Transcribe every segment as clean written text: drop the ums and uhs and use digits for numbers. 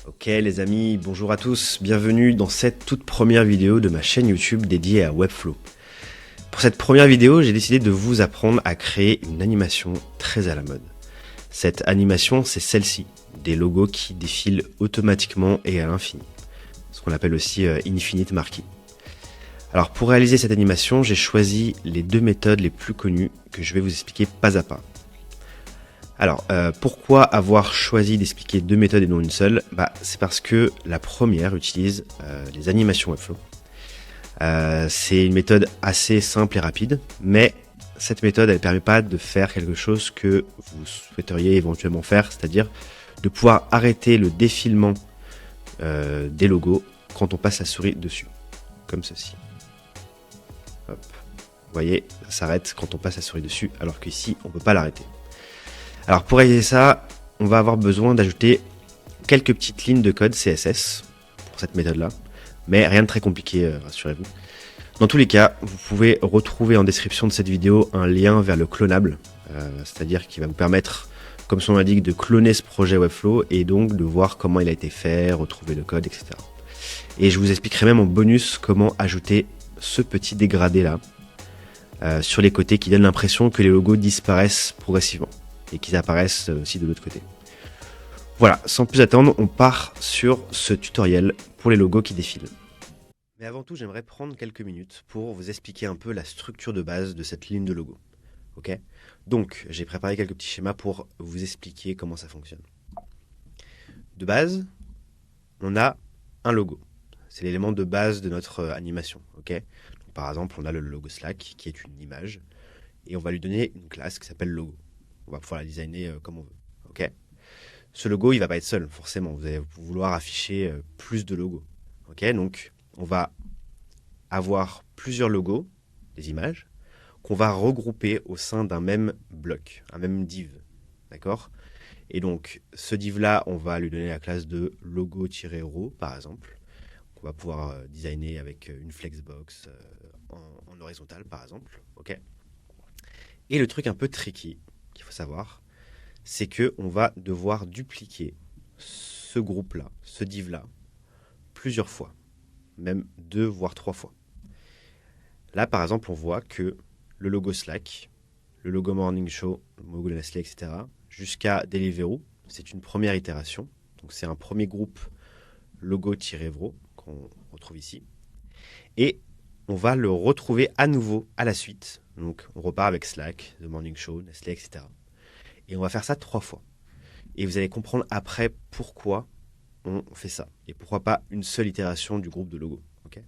Ok les amis, bonjour à tous, bienvenue dans cette toute première vidéo de ma chaîne YouTube dédiée à Webflow. Pour cette première vidéo, j'ai décidé de vous apprendre à créer une animation très à la mode. Cette animation, c'est celle-ci, des logos qui défilent automatiquement et à l'infini, ce qu'on appelle aussi Infinite Marquee. Alors pour réaliser cette animation, j'ai choisi les deux méthodes les plus connues que je vais vous expliquer pas à pas. Alors, pourquoi avoir choisi d'expliquer deux méthodes et non une seule? C'est parce que la première utilise les animations Webflow. C'est une méthode assez simple et rapide, mais cette méthode, elle ne permet pas de faire quelque chose que vous souhaiteriez éventuellement faire, c'est-à-dire de pouvoir arrêter le défilement des logos quand on passe la souris dessus, comme ceci. Hop. Vous voyez, ça s'arrête quand on passe la souris dessus, alors qu'ici, on ne peut pas l'arrêter. Alors pour réaliser ça, on va avoir besoin d'ajouter quelques petites lignes de code CSS pour cette méthode-là, mais rien de très compliqué, rassurez-vous. Dans tous les cas, vous pouvez retrouver en description de cette vidéo un lien vers le clonable, c'est-à-dire qui va vous permettre, comme son nom l'indique, de cloner ce projet Webflow et donc de voir comment il a été fait, retrouver le code, etc. Et je vous expliquerai même en bonus comment ajouter ce petit dégradé-là sur les côtés qui donne l'impression que les logos disparaissent progressivement et qu'ils apparaissent aussi de l'autre côté. Voilà, sans plus attendre, on part sur ce tutoriel pour les logos qui défilent. Mais avant tout, j'aimerais prendre quelques minutes pour vous expliquer un peu la structure de base de cette ligne de logo. Ok ? Donc, j'ai préparé quelques petits schémas pour vous expliquer comment ça fonctionne. De base, on a un logo. C'est l'élément de base de notre animation. Ok ? Donc, par exemple, on a le logo Slack qui est une image et on va lui donner une classe qui s'appelle logo. On va pouvoir la designer comme on veut. Ok ? Ce logo, il va pas être seul, forcément. Vous allez vouloir afficher plus de logos. Ok ? Donc, on va avoir plusieurs logos, des images, qu'on va regrouper au sein d'un même bloc, un même div. D'accord ? Et donc, ce div-là, on va lui donner la classe de logo-raw, par exemple. On va pouvoir designer avec une flexbox en horizontal, par exemple. Ok ? Et le truc un peu tricky, qu'il faut savoir, c'est qu'on va devoir dupliquer ce groupe-là, ce div-là, plusieurs fois, même 2 voire 3 fois. Là, par exemple, on voit que le logo Slack, le logo Morning Show, le logo de Nestlé, etc., jusqu'à Deliveroo, c'est une première itération. Donc, c'est un premier groupe logo-vro qu'on retrouve ici. Et on va le retrouver à nouveau à la suite. Donc, on repart avec Slack, The Morning Show, Nestlé, etc. Et on va faire ça 3 fois. Et vous allez comprendre après pourquoi on fait ça. Et pourquoi pas une seule itération du groupe de logo. Okay ?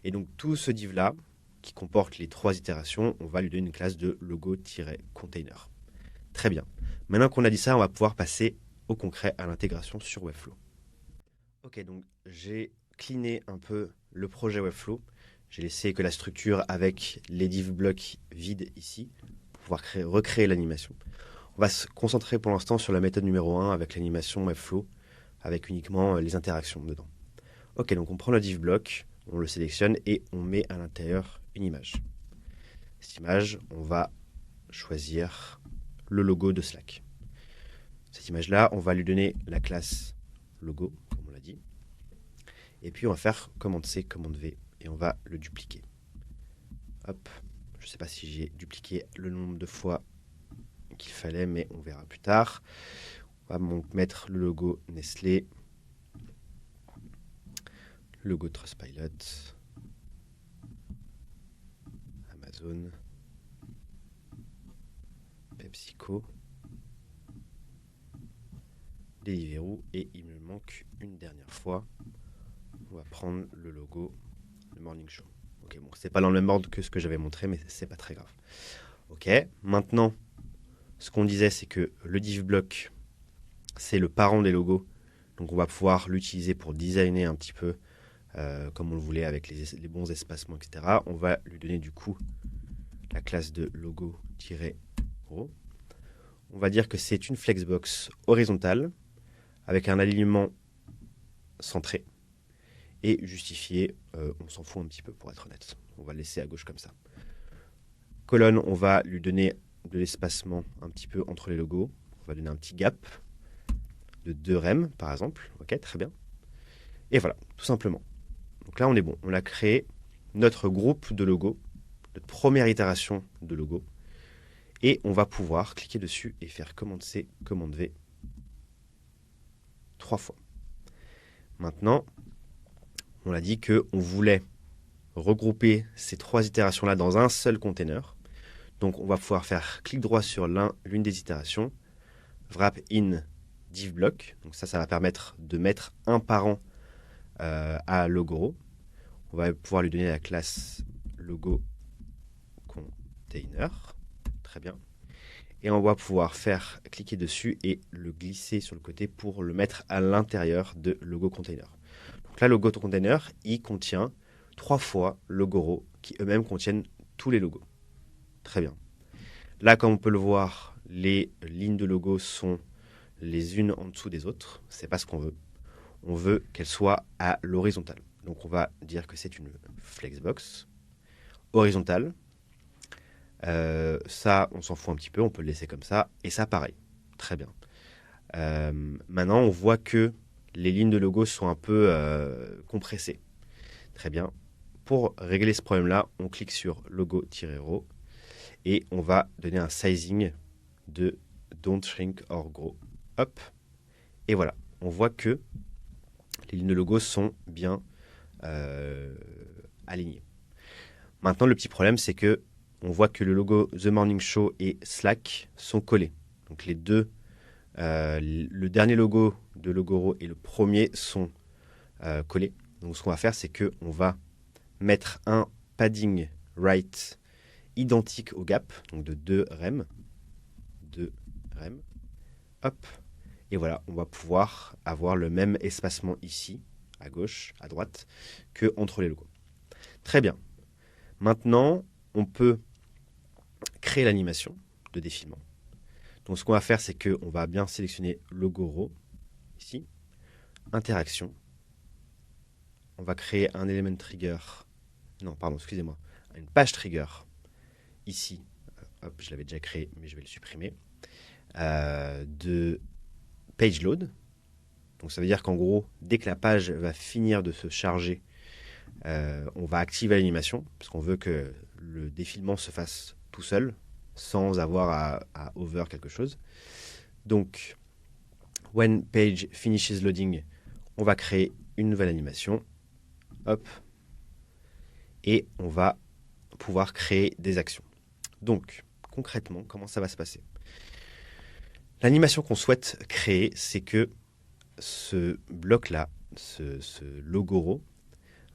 Et donc tout ce div-là, qui comporte les 3 itérations, on va lui donner une classe de logo-container. Très bien. Maintenant qu'on a dit ça, on va pouvoir passer au concret à l'intégration sur Webflow. Ok, donc j'ai cleané un peu le projet Webflow. J'ai laissé que la structure avec les div blocs vides ici, pour pouvoir recréer l'animation. On va se concentrer pour l'instant sur la méthode numéro 1 avec l'animation Webflow, avec uniquement les interactions dedans. Ok, donc on prend le div block, on le sélectionne et on met à l'intérieur une image. Cette image, on va choisir le logo de Slack. Cette image-là, on va lui donner la classe logo, comme on l'a dit. Et puis on va faire commande C, commande V, et on va le dupliquer. Hop, je ne sais pas si j'ai dupliqué le nombre de fois qu'il fallait, mais on verra plus tard. On va mettre le logo Nestlé, le logo Trustpilot, Amazon, PepsiCo, Deliveroo, et il me manque une dernière fois. On va prendre le logo de Morning Show. Ok, bon, c'est pas dans le même ordre que ce que j'avais montré, mais c'est pas très grave. Ok, maintenant, ce qu'on disait, c'est que le div block, c'est le parent des logos. Donc on va pouvoir l'utiliser pour designer un petit peu comme on le voulait avec les bons espacements, etc. On va lui donner du coup la classe de logo-raw. On va dire que c'est une flexbox horizontale avec un alignement centré et justifié, on s'en fout un petit peu pour être honnête. On va le laisser à gauche comme ça. Colonne, on va lui donner de l'espacement un petit peu entre les logos. On va donner un petit gap. de 2 rem, par exemple. Ok, très bien. Et voilà, tout simplement. Donc là, on est bon. On a créé notre groupe de logos, notre première itération de logo. Et on va pouvoir cliquer dessus et faire commande C, commande V 3 fois. Maintenant, on a dit qu'on voulait regrouper ces 3 itérations-là dans un seul container. Donc, on va pouvoir faire clic droit sur l'une des itérations, wrap in div block. Donc ça va permettre de mettre un parent à Logoro. On va pouvoir lui donner la classe logo container. Très bien. Et on va pouvoir faire cliquer dessus et le glisser sur le côté pour le mettre à l'intérieur de logo container. Donc là, logo container, il contient 3 fois Logoro qui eux-mêmes contiennent tous les logos. Très bien. Là, comme on peut le voir, les lignes de logo sont les unes en dessous des autres. C'est pas ce qu'on veut. On veut qu'elles soient à l'horizontale. Donc on va dire que c'est une flexbox horizontale. Ça, on s'en fout un petit peu, on peut le laisser comme ça. Et ça, pareil. Très bien. Maintenant, on voit que les lignes de logo sont un peu compressées. Très bien. Pour régler ce problème-là, on clique sur logo-row et on va donner un sizing de don't shrink or grow. Hop. Et voilà. On voit que les lignes de logo sont bien alignées. Maintenant, le petit problème, c'est que on voit que le logo The Morning Show et Slack sont collés. Donc les deux, le dernier logo de Logoro et le premier sont collés. Donc ce qu'on va faire, c'est qu'on va mettre un padding right identique au gap, donc de 2 rem. 2 rem. Hop. Et voilà, on va pouvoir avoir le même espacement ici, à gauche, à droite, que entre les logos. Très bien. Maintenant, on peut créer l'animation de défilement. Donc ce qu'on va faire, c'est qu'on va bien sélectionner Logoro, ici, interaction. On va créer un element trigger, non, pardon, excusez-moi, une page trigger, ici, hop, je l'avais déjà créé, mais je vais le supprimer, de page load. Donc ça veut dire qu'en gros, dès que la page va finir de se charger, on va activer l'animation, parce qu'on veut que le défilement se fasse tout seul, sans avoir à over quelque chose. Donc, when page finishes loading, on va créer une nouvelle animation. Hop. Et on va pouvoir créer des actions. Donc, concrètement, comment ça va se passer? L'animation qu'on souhaite créer, c'est que ce bloc-là, ce Logoro,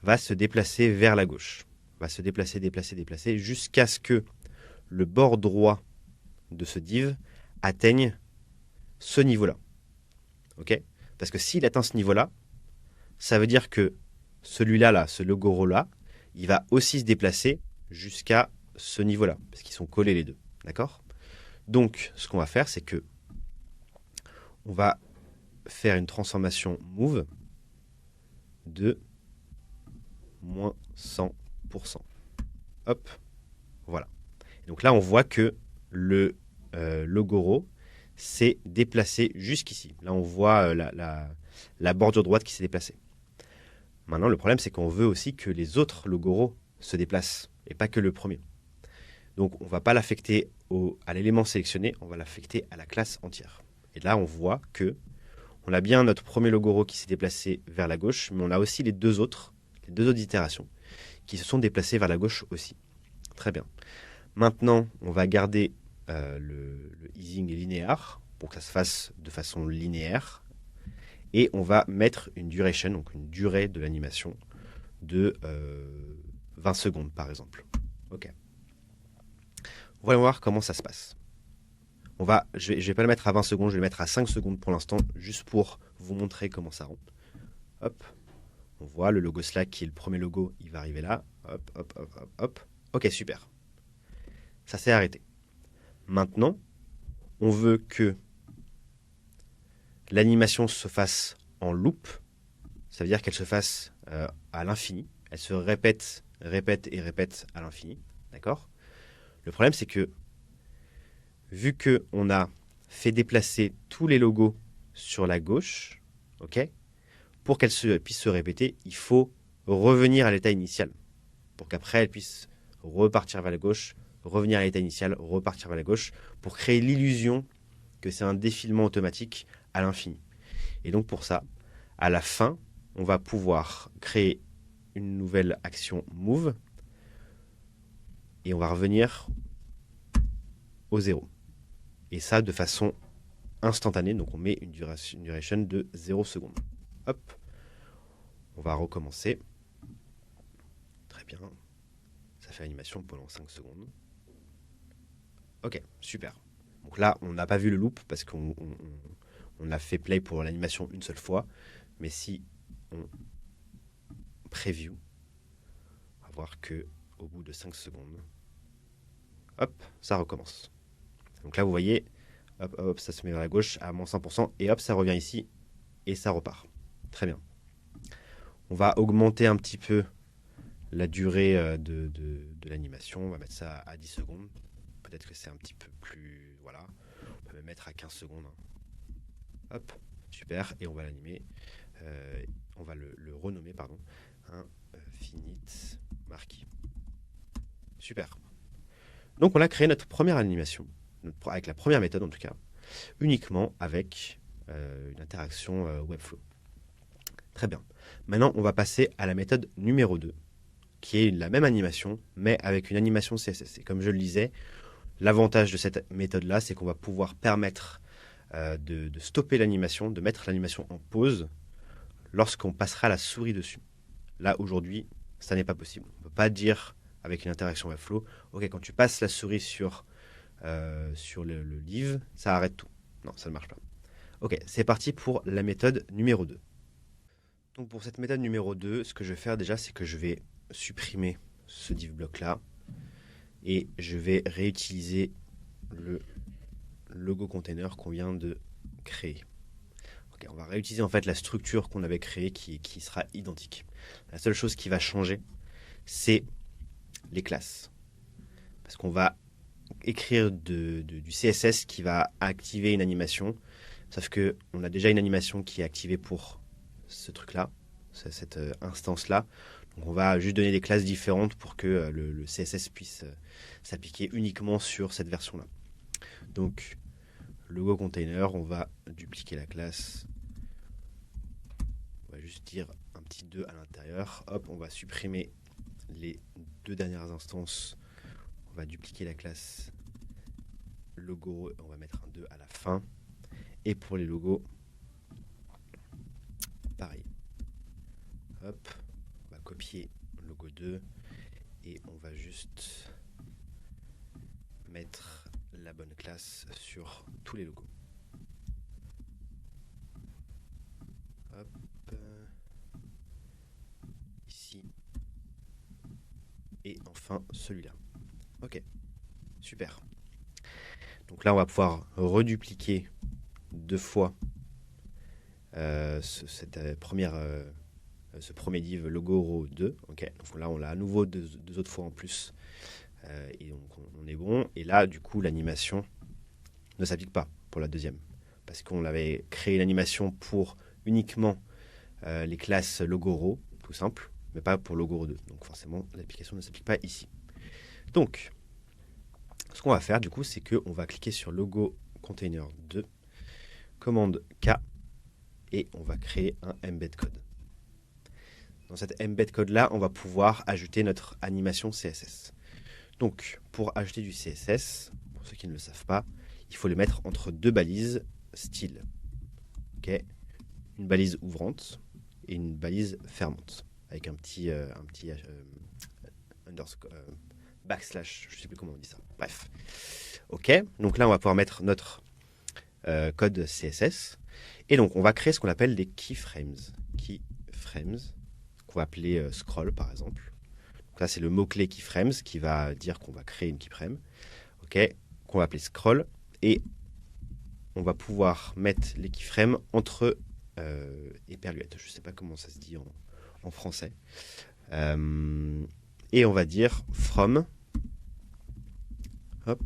va se déplacer vers la gauche. Va se déplacer, déplacer, jusqu'à ce que le bord droit de ce div atteigne ce niveau-là. Ok? Parce que s'il atteint ce niveau-là, ça veut dire que celui-là, là, ce Logoro-là, il va aussi se déplacer jusqu'à ce niveau-là, parce qu'ils sont collés les deux. D'accord? Donc, ce qu'on va faire, c'est que on va faire une transformation move de moins 100%. Hop, voilà. Donc là, on voit que le Logoro s'est déplacé jusqu'ici. Là, on voit la bordure droite qui s'est déplacée. Maintenant, le problème, c'est qu'on veut aussi que les autres Logoro se déplacent, et pas que le premier. Donc, on ne va pas l'affecter à l'élément sélectionné, on va l'affecter à la classe entière. Et là, on voit que on a bien notre premier Logoro qui s'est déplacé vers la gauche, mais on a aussi les deux autres itérations qui se sont déplacées vers la gauche aussi. Très bien. Maintenant, on va garder le easing linéaire pour que ça se fasse de façon linéaire. Et on va mettre une duration, donc une durée de l'animation de 20 secondes par exemple. Ok. On va voir comment ça se passe. Je vais pas le mettre à 20 secondes, je vais le mettre à 5 secondes pour l'instant, juste pour vous montrer comment ça rend. Hop. On voit le logo Slack qui est le premier logo, il va arriver là. Hop, hop, hop, hop, hop. Ok, super. Ça s'est arrêté. Maintenant, on veut que l'animation se fasse en loop. Ça veut dire qu'elle se fasse à l'infini. Elle se répète, répète et répète à l'infini. D'accord? Le problème, c'est que vu qu'on a fait déplacer tous les logos sur la gauche, ok? Pour qu'elle puisse se répéter, il faut revenir à l'état initial. Pour qu'après, elle puisse repartir vers la gauche, revenir à l'état initial, repartir vers la gauche, pour créer l'illusion que c'est un défilement automatique à l'infini. Et donc pour ça, à la fin, on va pouvoir créer une nouvelle action move et on va revenir au 0. Et ça de façon instantanée, donc on met une duration de 0 secondes. Hop, on va recommencer. Très bien. Ça fait l'animation pendant 5 secondes. Ok, super. Donc là, on n'a pas vu le loop parce qu'on a fait play pour l'animation une seule fois. Mais si on preview, on va voir que au bout de 5 secondes, hop, ça recommence. Donc là, vous voyez, hop, hop, ça se met vers la gauche à moins 100%, et hop, ça revient ici, et ça repart. Très bien. On va augmenter un petit peu la durée de l'animation. On va mettre ça à 10 secondes. Peut-être que c'est un petit peu plus... Voilà. On peut même mettre à 15 secondes. Hop, super. Et on va l'animer. On va le renommer, pardon. Infinite marquee. Super. Donc on a créé notre première animation, avec la première méthode en tout cas, uniquement avec une interaction Webflow. Très bien. Maintenant, on va passer à la méthode numéro 2, qui est la même animation, mais avec une animation CSS. Et comme je le disais, l'avantage de cette méthode-là, c'est qu'on va pouvoir permettre de stopper l'animation, de mettre l'animation en pause lorsqu'on passera la souris dessus. Là, aujourd'hui, ça n'est pas possible. On ne peut pas dire avec une interaction Webflow, ok, quand tu passes la souris sur le live, ça arrête tout. Non, ça ne marche pas. Ok, c'est parti pour la méthode numéro 2. Donc pour cette méthode numéro 2, ce que je vais faire déjà, c'est que je vais supprimer ce div block là et je vais réutiliser le logo container qu'on vient de créer. Okay, on va réutiliser en fait la structure qu'on avait créée qui sera identique. La seule chose qui va changer, c'est les classes. Parce qu'on va écrire du CSS qui va activer une animation, sauf qu'on a déjà une animation qui est activée pour ce truc-là, cette instance-là. Donc on va juste donner des classes différentes pour que le CSS puisse s'appliquer uniquement sur cette version-là. Donc, logo container, on va dupliquer la classe. On va juste dire un petit 2 à l'intérieur. Hop, on va supprimer les 2 dernières instances. On va dupliquer la classe logo. On va mettre un 2 à la fin. Et pour les logos, pareil. Hop, on va copier logo 2 et on va juste mettre la bonne classe sur tous les logos. Hop, ici et enfin celui-là. Ok, super. Donc là, on va pouvoir redupliquer 2 fois ce premier div logo row 2. Ok, donc là, on l'a à nouveau deux autres fois en plus. Et donc, on est bon. Et là, du coup, l'animation ne s'applique pas pour la deuxième. Parce qu'on avait créé l'animation pour uniquement les classes logo row, tout simple, mais pas pour logo row 2. Donc forcément, l'application ne s'applique pas ici. Donc, ce qu'on va faire, du coup, c'est qu'on va cliquer sur logo container 2, commande K, et on va créer un embed code. Dans cet embed code là, on va pouvoir ajouter notre animation CSS. Donc, pour ajouter du CSS, pour ceux qui ne le savent pas, il faut le mettre entre 2 balises style. Okay. Une balise ouvrante et une balise fermante, avec un petit underscore, backslash, je ne sais plus comment on dit ça. Bref. Ok, donc là, on va pouvoir mettre notre code CSS. Et donc, on va créer ce qu'on appelle des keyframes. Keyframes, qu'on va appeler scroll, par exemple. Donc là, c'est le mot-clé keyframes qui va dire qu'on va créer une keyframe. Ok, qu'on va appeler scroll. Et on va pouvoir mettre les keyframes entre éperluettes. Je ne sais pas comment ça se dit en français. Et on va dire from, hop,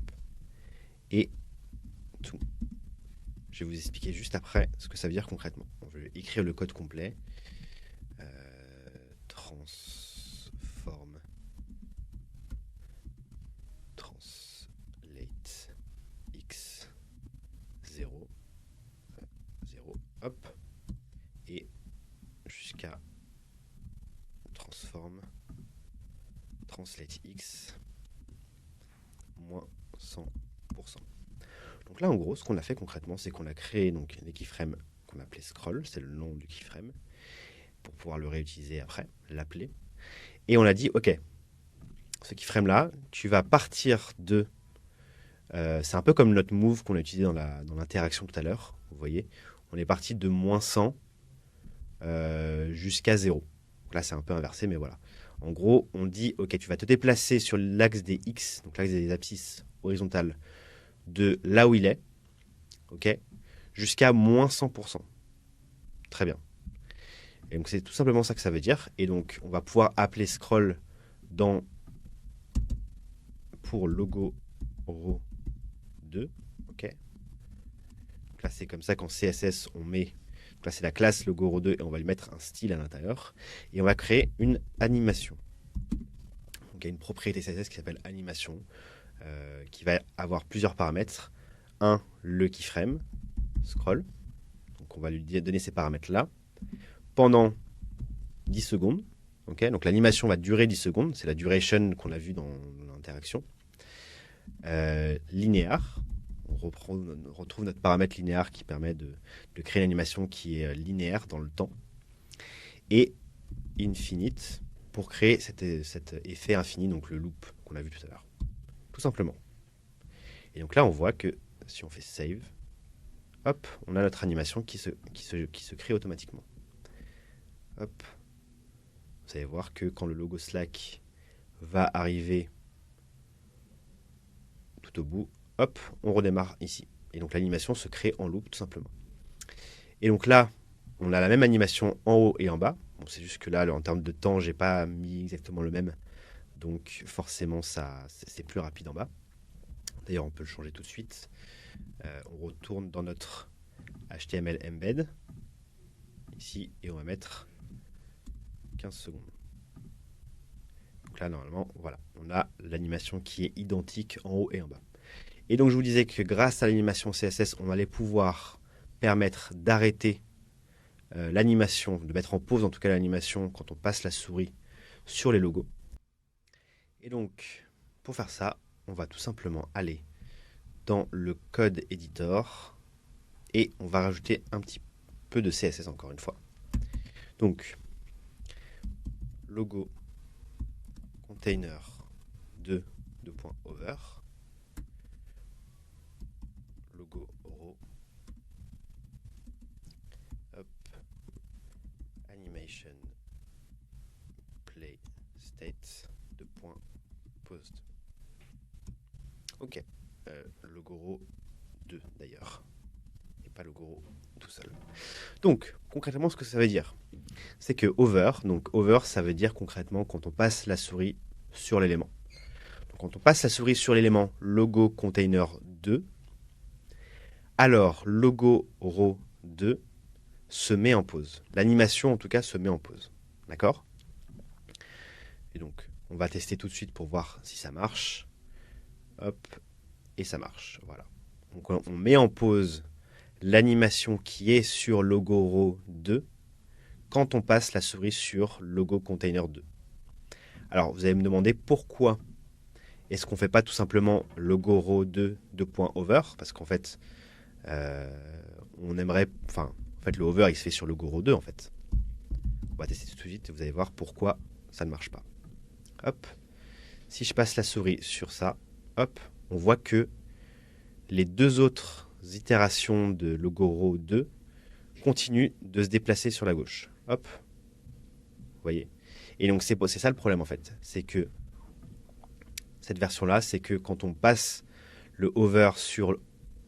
et to Je vais vous expliquer juste après ce que ça veut dire concrètement. Je vais écrire le code complet. Transform translate x 0 0 hop et jusqu'à transform translate x moins 100%. Donc là, en gros, ce qu'on a fait concrètement, c'est qu'on a créé donc des keyframes qu'on appelait scroll, c'est le nom du keyframe, pour pouvoir le réutiliser après, l'appeler. Et on a dit, ok, ce keyframe là, tu vas partir de... c'est un peu comme notre move qu'on a utilisé dans l'interaction tout à l'heure, vous voyez. On est parti de moins 100 jusqu'à 0. Donc là, c'est un peu inversé, mais voilà. En gros, on dit, ok, tu vas te déplacer sur l'axe des X, donc l'axe des abscisses horizontales, de là où il est, ok, jusqu'à moins 100%. Très bien. Et donc, c'est tout simplement ça que ça veut dire. Et donc, on va pouvoir appeler scroll pour logo row 2, ok. Donc là, c'est comme ça qu'en CSS, on met... Donc là, c'est la classe logo row 2 et on va lui mettre un style à l'intérieur. Et on va créer une animation. Donc, il y a une propriété CSS qui s'appelle animation, qui va avoir plusieurs paramètres. Un, le keyframe, scroll. Donc, on va lui donner ces paramètres-là pendant 10 secondes. Okay, donc, l'animation va durer 10 secondes. C'est la duration qu'on a vue dans l'interaction. Linéaire. On retrouve notre paramètre linéaire qui permet de créer une animation qui est linéaire dans le temps. Et infinite pour créer cet effet infini, donc le loop qu'on a vu tout à l'heure. Tout simplement. Et donc là, on voit que si on fait save, hop, on a notre animation qui se crée automatiquement. Hop. Vous allez voir que quand le logo Slack va arriver tout au bout, hop, on redémarre ici. Et donc l'animation se crée en loop tout simplement. Et donc là, on a la même animation en haut et en bas. Bon, c'est juste que là, en termes de temps, j'ai pas mis exactement le même. Donc forcément, c'est plus rapide en bas. D'ailleurs, on peut le changer tout de suite. On retourne dans notre HTML embed. Ici, et on va mettre 15 secondes. Donc là, normalement, voilà, on a l'animation qui est identique en haut et en bas. Et donc, je vous disais que grâce à l'animation CSS, on allait pouvoir permettre d'arrêter l'animation, de mettre en pause en tout cas l'animation quand on passe la souris sur les logos. Et donc, pour faire ça, on va tout simplement aller dans le code editor et on va rajouter un petit peu de CSS encore une fois. Donc, logo container 2.over, logo row, hop, animation play state post. Ok, logo row 2 d'ailleurs, et pas logo row tout seul. Donc, concrètement, ce que ça veut dire, c'est que over, donc over, ça veut dire concrètement quand on passe la souris sur l'élément. Donc, quand on passe la souris sur l'élément logo container 2, alors logo row 2 se met en pause. L'animation, en tout cas, se met en pause. D'accord? Et donc, on va tester tout de suite pour voir si ça marche. Hop, et ça marche. Voilà. Donc, on met en pause l'animation qui est sur logo row 2 quand on passe la souris sur logo container 2. Alors, vous allez me demander pourquoi est-ce qu'on ne fait pas tout simplement logo row 2.over, parce qu'en fait, on aimerait... Enfin, en fait, le over, il se fait sur logo row 2, en fait. On va tester tout de suite et vous allez voir pourquoi ça ne marche pas. Hop. Si je passe la souris sur ça, hop, on voit que les deux autres itérations de logo row 2 continuent de se déplacer sur la gauche. Hop. Vous voyez? Et donc, c'est ça le problème, en fait. C'est que cette version-là, c'est que quand on passe le hover sur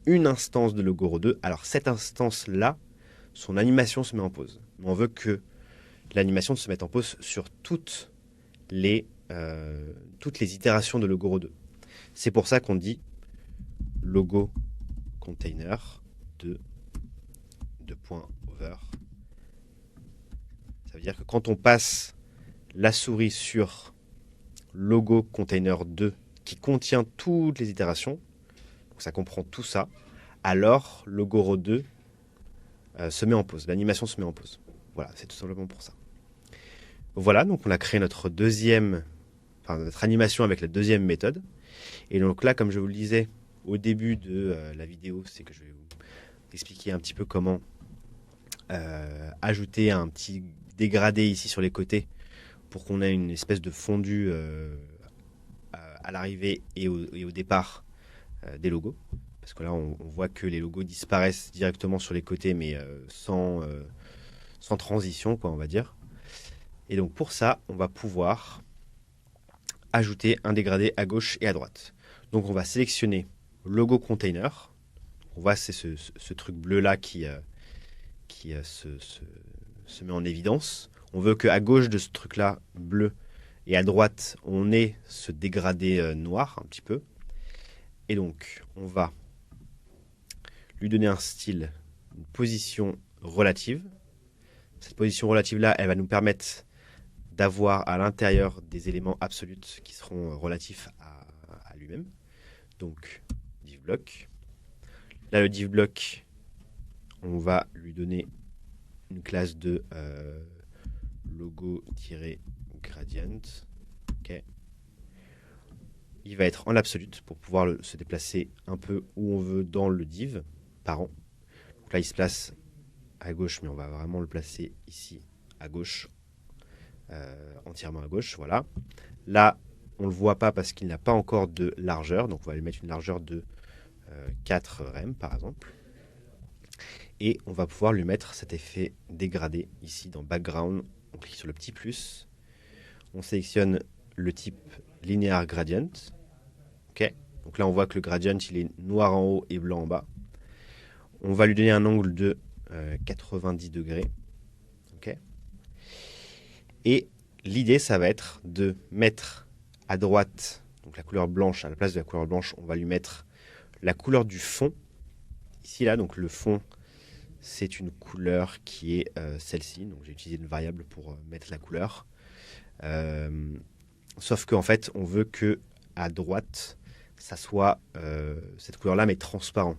une instance de logo row 2, alors cette instance-là, son animation se met en pause. Mais on veut que l'animation se mette en pause sur toutes les itérations de logo row 2. C'est pour ça qu'on dit logo container 2 de point over. Ça veut dire que quand on passe la souris sur logo container 2 qui contient toutes les itérations, donc ça comprend tout ça, alors logo 2 se met en pause, l'animation se met en pause. Voilà, c'est tout simplement pour ça. Voilà, donc on a créé notre notre animation avec la deuxième méthode. Et donc là, comme je vous le disais au début de la vidéo, c'est que je vais vous expliquer un petit peu comment ajouter un petit dégradé ici sur les côtés pour qu'on ait une espèce de fondu à l'arrivée et au départ des logos. Parce que là, on voit que les logos disparaissent directement sur les côtés, mais sans transition, quoi, on va dire. Et donc pour ça, on va pouvoir ajouter un dégradé à gauche et à droite. Donc on va sélectionner logo container. On voit c'est ce truc bleu là qui se met en évidence. On veut qu'à gauche de ce truc là bleu et à droite on ait ce dégradé noir un petit peu. Et donc on va lui donner un style, une position relative. Cette position relative là, elle va nous permettre d'avoir à l'intérieur des éléments absolus qui seront relatifs à lui-même. Donc, div block. Là, le div block, on va lui donner une classe de logo-gradient. Okay. Il va être en absolute pour pouvoir se déplacer un peu où on veut dans le div parent. Donc là, il se place à gauche, mais on va vraiment le placer ici à gauche, entièrement à gauche. Voilà. Là, on ne le voit pas parce qu'il n'a pas encore de largeur, donc on va lui mettre une largeur de 4 rem par exemple. Et on va pouvoir lui mettre cet effet dégradé ici dans background. On clique sur le petit plus, on sélectionne le type linear gradient. Ok. Donc là on voit que le gradient il est noir en haut et blanc en bas. On va lui donner un angle de 90 degrés. Ok. Et l'idée ça va être de mettre à droite, donc la couleur blanche, à la place de la couleur blanche, on va lui mettre la couleur du fond. Ici, là, donc le fond, c'est une couleur qui est celle-ci. Donc j'ai utilisé une variable pour mettre la couleur. Sauf qu'en fait, on veut que à droite, ça soit cette couleur-là, mais transparent.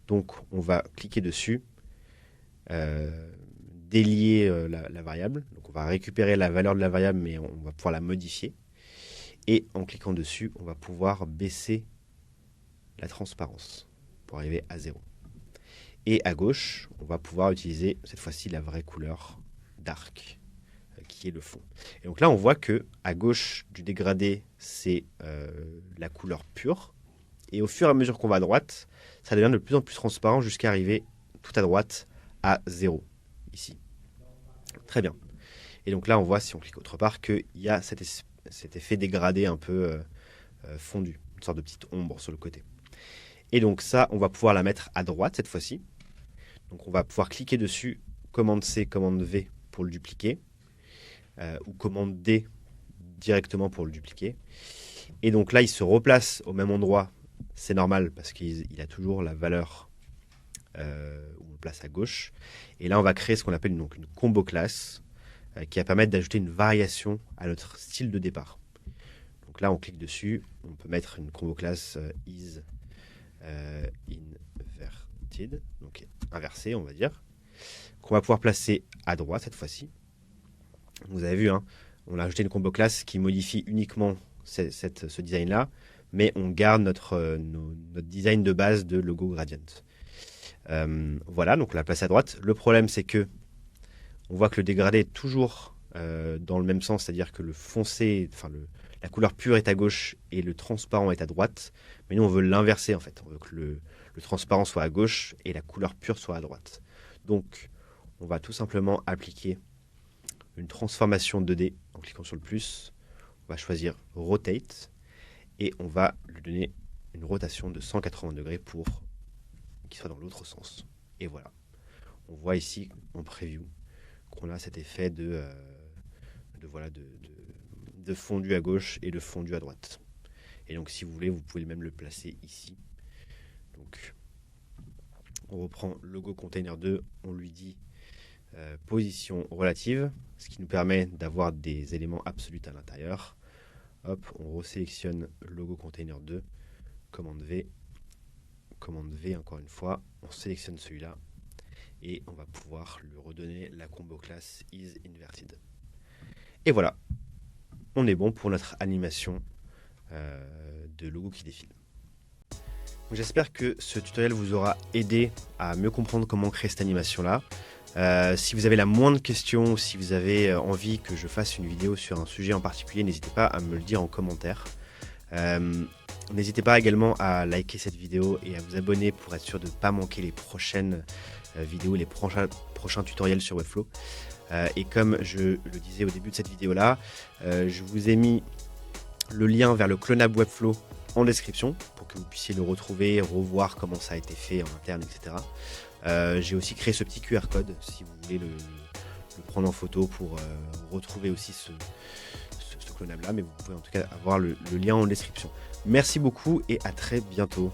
Donc on va cliquer dessus, délier la variable. Donc on va récupérer la valeur de la variable, mais on va pouvoir la modifier. Et en cliquant dessus, on va pouvoir baisser la transparence pour arriver à 0. Et à gauche, on va pouvoir utiliser cette fois-ci la vraie couleur dark, qui est le fond. Et donc là, on voit que à gauche du dégradé, c'est la couleur pure. Et au fur et à mesure qu'on va à droite, ça devient de plus en plus transparent jusqu'à arriver tout à droite à 0, ici. Très bien. Et donc là, on voit, si on clique autre part, qu'il y a cet effet dégradé un peu fondu, une sorte de petite ombre sur le côté. Et donc ça, on va pouvoir la mettre à droite cette fois-ci. Donc on va pouvoir cliquer dessus, commande C, commande V pour le dupliquer, ou commande D directement pour le dupliquer. Et donc là, il se replace au même endroit. C'est normal parce qu'il a toujours la valeur où on le place à gauche. Et là, on va créer ce qu'on appelle donc une combo class qui va permettre d'ajouter une variation à notre style de départ. Donc là, on clique dessus. On peut mettre une combo class is inverted, donc inversé, on va dire, qu'on va pouvoir placer à droite cette fois-ci. Vous avez vu, hein, on a ajouté une combo class qui modifie uniquement ce design-là, mais on garde notre design de base de logo gradient. Voilà, donc on l'a placé à droite. Le problème, c'est que on voit que le dégradé est toujours dans le même sens, c'est-à-dire que le foncé, enfin la couleur pure est à gauche et le transparent est à droite. Mais nous, on veut l'inverser en fait. On veut que le transparent soit à gauche et la couleur pure soit à droite. Donc, on va tout simplement appliquer une transformation 2D en cliquant sur le plus. On va choisir Rotate et on va lui donner une rotation de 180 degrés pour qu'il soit dans l'autre sens. Et voilà. On voit ici en preview qu'on a cet effet de fondu à gauche et de fondu à droite. Et donc si vous voulez, vous pouvez même le placer ici. Donc on reprend logo container 2, on lui dit position relative, ce qui nous permet d'avoir des éléments absolus à l'intérieur. Hop, on resélectionne logo container 2, commande V, encore une fois, on sélectionne celui-là et on va pouvoir lui redonner la combo class isInverted. Et voilà, on est bon pour notre animation de logo qui défile. J'espère que ce tutoriel vous aura aidé à mieux comprendre comment créer cette animation-là. Si vous avez la moindre question ou si vous avez envie que je fasse une vidéo sur un sujet en particulier, n'hésitez pas à me le dire en commentaire. N'hésitez pas également à liker cette vidéo et à vous abonner pour être sûr de ne pas manquer les prochaines vidéos, les prochains tutoriels sur Webflow. Et comme je le disais au début de cette vidéo-là, je vous ai mis le lien vers le clonable Webflow en description pour que vous puissiez le retrouver, revoir comment ça a été fait en interne, etc. J'ai aussi créé ce petit QR code si vous voulez le prendre en photo pour retrouver aussi ce clonable là, mais vous pouvez en tout cas avoir le lien en description. Merci beaucoup et à très bientôt.